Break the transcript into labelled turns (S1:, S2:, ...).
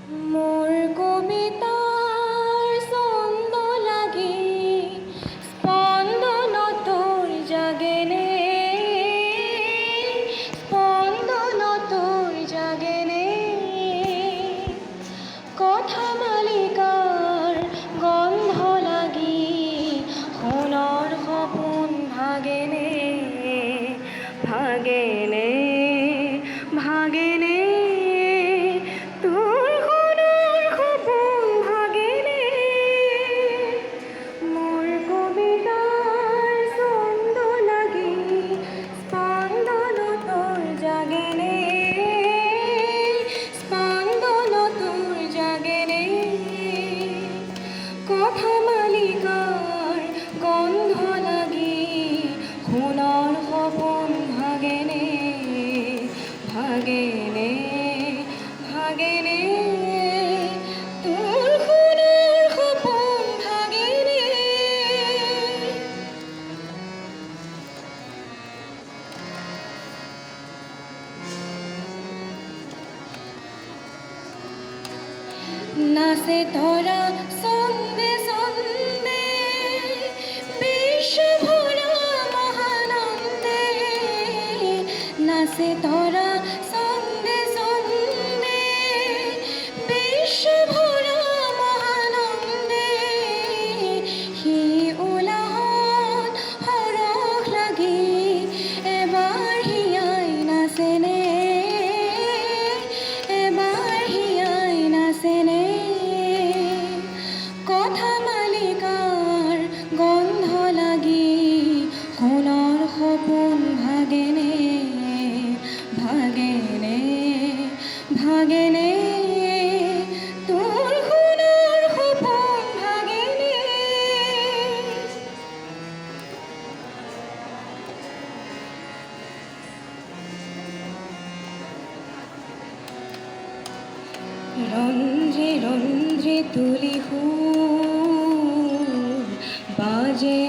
S1: মোর কবিতার ছন্দ লাগি স্পন্দন তোর জাগেনে, স্পন্দন তোর জাগেনে। কথা মালিকার গন্ধ লাগি সোণৰ সপোন ভাগেনে, ভাগেনে, ভাগেনে। তোৰ সোণৰ সপোন ভাগেনে। মোৰ কবিতাৰ ছন্দ লাগি স্পন্দন তোৰ জাগেনে, স্পন্দন তোৰ জাগেনে। কথা মালিকাৰ গন্ধ লাগি সোণৰ সপোন ভাগেনে, ভাগেনে, ভাগেনে। তোৰ সোণৰ সপোন ভাগেনে। নাচে ধরা ছন্দে ছন্দে বিশ্বভরা মহানন্দে, নাচে ধরা ছন্দে ছন্দে বিশ্বভরা মহানন্দে। সি উলাহত সৰহ লাগি এবাৰ হিয়াই নাচেনে, এবাৰ হিয়াই নাচেনে। কথা মালিকাৰ গন্ধ লাগি সোণৰ সপোন ভাগেনে, ভাগেনে, ভাগেনে। তোৰ সোণৰ সপোন ভাগেনে। রন্ধ্রে রন্ধ্রে তুলি সুর বাজে